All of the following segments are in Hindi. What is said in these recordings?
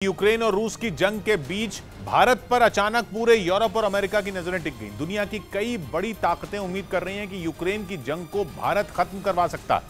यूक्रेन और रूस की जंग के बीच भारत पर अचानक पूरे यूरोप और अमेरिका की नजरें टिक गईं। दुनिया की कई बड़ी ताकतें उम्मीद कर रही हैं कि यूक्रेन की जंग को भारत खत्म करवा सकता है।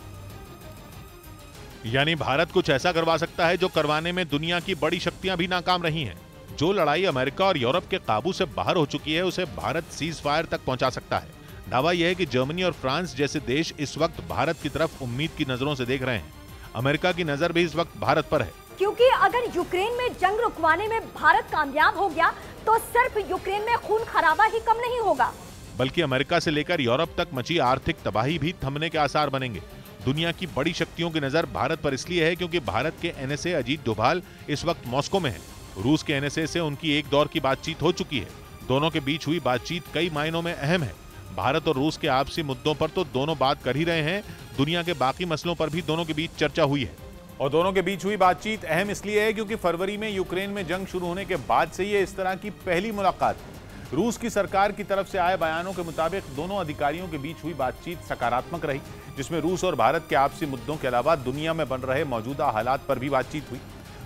यानी भारत कुछ ऐसा करवा सकता है जो करवाने में दुनिया की बड़ी शक्तियां भी नाकाम रही हैं। जो लड़ाई अमेरिका और यूरोप के काबू से बाहर हो चुकी है उसे भारत सीज फायर तक पहुंचा सकता है। दावा यह है कि जर्मनी और फ्रांस जैसे देश इस वक्त भारत की तरफ उम्मीद की नजरों से देख रहे हैं। अमेरिका की नजर भी इस वक्त भारत पर है, क्योंकि अगर यूक्रेन में जंग रुकवाने में भारत कामयाब हो गया तो सिर्फ यूक्रेन में खून खराबा ही कम नहीं होगा, बल्कि अमेरिका से लेकर यूरोप तक मची आर्थिक तबाही भी थमने के आसार बनेंगे। दुनिया की बड़ी शक्तियों की नजर भारत पर इसलिए है क्योंकि भारत के एनएसए अजीत डोभाल इस वक्त मॉस्को में है। रूस के एनएसए से उनकी एक दौर की बातचीत हो चुकी है। दोनों के बीच हुई बातचीत कई मायनों में अहम है। भारत और रूस के आपसी मुद्दों पर तो दोनों बात कर ही रहे हैं, दुनिया के बाकी मसलों पर भी दोनों के बीच चर्चा हुई है। और दोनों के बीच हुई बातचीत अहम इसलिए है क्योंकि फरवरी में यूक्रेन में जंग शुरू होने के बाद से ये इस तरह की पहली मुलाकात है। रूस की सरकार की तरफ से आए बयानों के मुताबिक दोनों अधिकारियों के बीच हुई बातचीत सकारात्मक रही, जिसमें रूस और भारत के आपसी मुद्दों के अलावा दुनिया में बन रहे मौजूदा हालात पर भी बातचीत हुई।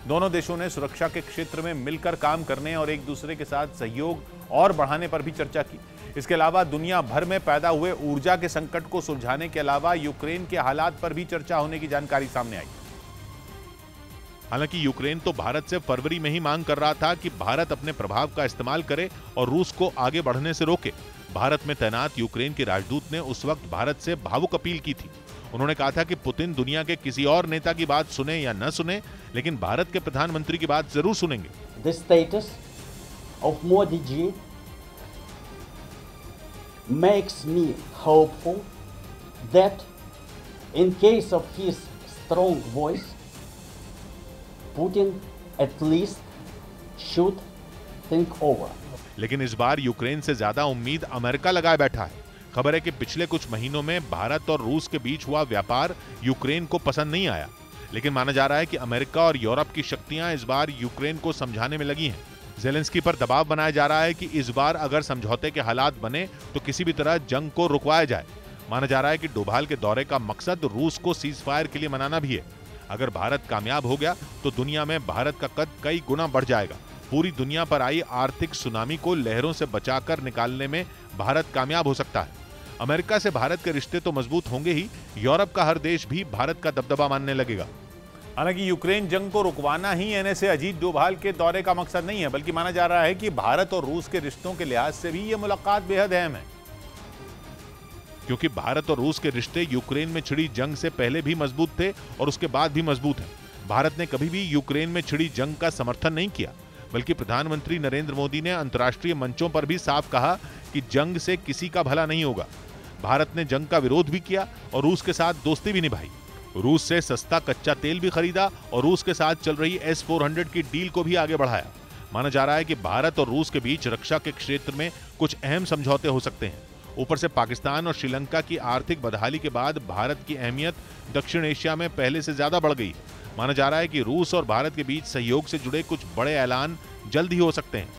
दोनों देशों ने सुरक्षा के क्षेत्र में मिलकर काम करने और एक दूसरे के साथ सहयोग और बढ़ाने पर भी चर्चा की। इसके अलावा दुनिया भर में पैदा हुए ऊर्जा के संकट को सुलझाने के अलावा यूक्रेन के हालात पर भी चर्चा होने की जानकारी सामने आई। हालांकि यूक्रेन तो भारत से फरवरी में ही मांग कर रहा था कि भारत अपने प्रभाव का इस्तेमाल करे और रूस को आगे बढ़ने से रोके। भारत में तैनात यूक्रेन के राजदूत ने उस वक्त भारत से भावुक अपील की थी। उन्होंने कहा था कि पुतिन दुनिया के किसी और नेता की बात सुने या न सुने, लेकिन भारत के प्रधानमंत्री की बात जरूर सुनेंगे। The status of Modi ji makes me hopeful that in case of his strong voice, Putin at least should think over. लेकिन इस बार यूक्रेन से ज्यादा उम्मीद अमेरिका लगाए बैठा है। खबर है कि पिछले कुछ महीनों में भारत और रूस के बीच हुआ व्यापार यूक्रेन को पसंद नहीं आया, लेकिन माना जा रहा है कि अमेरिका और यूरोप की शक्तियां इस बार यूक्रेन को समझाने में लगी हैं। ज़ेलेंस्की पर दबाव बनाया जा रहा है कि इस बार अगर समझौते के हालात बने तो किसी भी तरह जंग को रुकवाया जाए। माना जा रहा है कि डोभाल के दौरे का मकसद रूस को सीज फायर के लिए मनाना भी है। अगर भारत कामयाब हो गया तो दुनिया में भारत का कद कई गुना बढ़ जाएगा। पूरी दुनिया पर आई आर्थिक सुनामी को लहरों से बचाकर निकालने में भारत कामयाब हो सकता है। अमेरिका से भारत के रिश्ते तो मजबूत होंगे ही, यूरोप का हर देश भी भारत का दबदबा मानने लगेगा। हालांकि यूक्रेन जंग को रुकवाना ही एनएसए अजीत डोभाल के दौरे का मकसद नहीं है, बल्कि माना जा रहा है कि भारत और रूस के रिश्तों के लिहाज से भी यह मुलाकात बेहद अहम है, क्योंकि भारत और रूस के रिश्ते यूक्रेन में छिड़ी जंग से पहले भी मजबूत थे और उसके बाद भी मजबूत हैं। भारत ने कभी भी यूक्रेन में छिड़ी जंग का समर्थन नहीं किया, बल्कि प्रधानमंत्री नरेंद्र मोदी ने अंतर्राष्ट्रीय मंचों पर भी साफ कहा कि जंग से किसी का भला नहीं होगा। भारत ने जंग का विरोध भी किया और रूस के साथ दोस्ती भी निभाई। रूस से सस्ता कच्चा तेल भी खरीदा और रूस के साथ चल रही S-400 की डील को भी आगे बढ़ाया। माना जा रहा है कि भारत और रूस के बीच रक्षा के क्षेत्र में कुछ अहम समझौते हो सकते हैं। ऊपर से पाकिस्तान और श्रीलंका की आर्थिक बदहाली के बाद भारत की अहमियत दक्षिण एशिया में पहले से ज्यादा बढ़ गई। माना जा रहा है कि रूस और भारत के बीच सहयोग से जुड़े कुछ बड़े ऐलान जल्द ही हो सकते हैं।